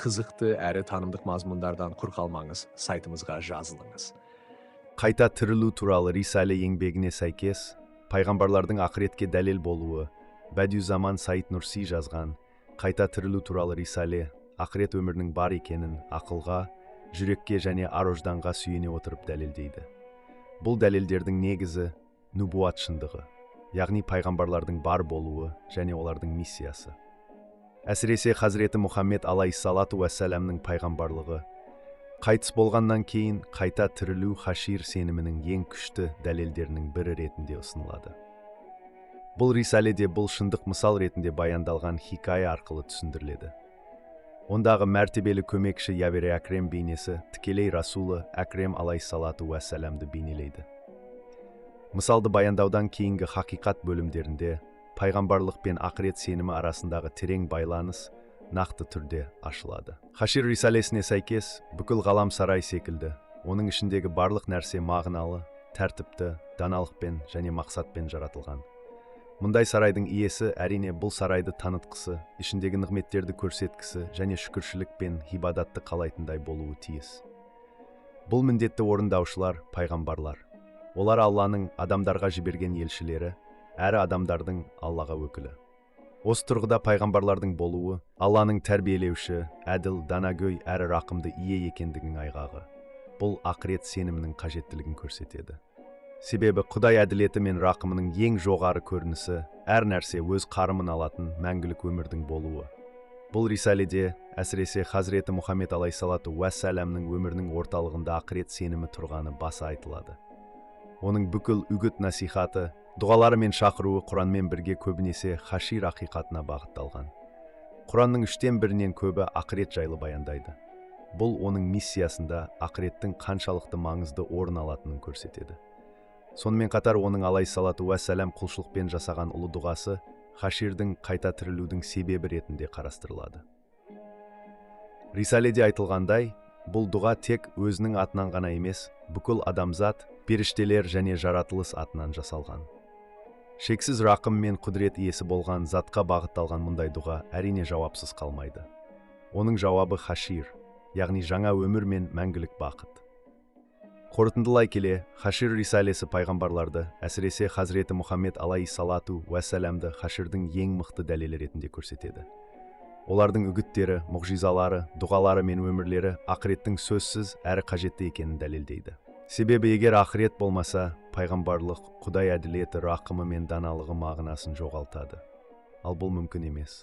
қызықты әрі танымдық мазмұндардан құр қалмаңыз, сайтымызға жазылыңыз. Қайта тірілу туралы Рисале еңбегіне сәйкес, пайғамбарлардың ақыретке дәлел болуы, Бәдиузаман Саид Нурси жазған қайта тірілу туралы Рисале ақырет өмірінің бар екенін ақылға, жүрекке және ар-ожданға сүйене отырып дәлелдейді. Бұл дәлелдердің негізі нұбуат шындығы, яғни пайғамбарлардың бар болуы және олардың миссиясы. Әсіресе Хазіреті Мұхаммед алейхиссалату уәссәламның пайғамбарлығы, қайтыс болғаннан кейін қайта тірілу хашир сенімінің ең күшті дәлелдерінің бірі ретінде ұсынылады. Бұл Рисаледе бұл шындық мысал ретінде баяндалған хикая арқылы түсіндіріледі. Ондағы мәртебелі көмекші Явери Акрем бейнесі тікелей Расулы Акрем алейхиссалату уәссәламды бейнелейді. Мысалды баяндаудан кейінгі хақиқат бөлімдерінде пайғамбарлық пен ақырет сенімі арасындағы терең байланыс нақты түрде ашылады. Хашир Рисалесіне сәйкес, бүкіл ғалам сарай секілді, оның ішіндегі барлық нәрсе мағыналы, тәртіпті, даналықпен және мақсатпен жаратылған. Мұндай сарайдың иесі әрине бұл сарайды танытқысы, ішіндегі нығметтерді көрсеткісі және шүкіршілік пен ғибадатты қалайтындай болуы тиіс. Бұл міндетті орындаушылар пайғамбарлар. Олар Алланың адамдарға жіберген елшілері, әрі адамдардың Аллаға өкілі. Осы тұрғыда пайғамбарлардың болуы Алланың тәрбиелеуші, әділ, данагөй әрі рақымды ие екендігінің айғағы. Бұл ақырет сенімінің қажеттілігін көрсетеді. Себебі Құдай әділеті мен рақымының ең жоғары көрінісі әр нәрсе өз қарымын алатын мәңгілік өмірдің болуы. Бұл Рисаледе әсіресе Хазіреті Мұхаммед алейхиссалату уәссәламның өмірінің орталығында ақырет сенімі тұрғаны баса айтылады. Оның бүкіл үгіт насихаты, дұғалары мен шақыруы Құранмен бірге көбінесе хашир ақиқатына бағытталған. Құранның 1/3-нен көбі ақырет жайлы баяндайды. Бұл оның миссиясында ақыреттің қаншалықты маңызды орын алатынын көрсетеді. Сонымен қатар оның алейхиссалату уәссәлам құлшылықпен жасаған ұлы дұғасы хаширдің қайта тірілудің себебі ретінде қарастырылады. Рисаледе айтылғандай, бұл дұға тек өзінің атынан ғана емес, бүкіл адамзат, періштелер және жаратылыс атынан жасалған. Шексіз рақым мен құдірет иесі болған затқа бағытталған мұндай дұға әрине жауапсыз қалмайды. Оның жауабы хашир, яғни жаңа өмір мен мәңгілік бақыт. Қорытындылай келе, Хашир Рисалесі пайғамбарларды, әсіресе Хазіреті Мұхаммед алейхиссалату уәссәламды хаширдің ең мықты дәлелі ретінде көрсетеді. Олардың үгіттері, мұғжизалары, дұғалары мен өмірлері ақыреттің сөзсіз әрі қажетті екенін дәлелдейді. Себебі егер ақырет болмаса, пайғамбарлық, Құдай әділеті, рақымы мен даналығы мағынасын жоғалтады. Ал бұл мүмкін емес.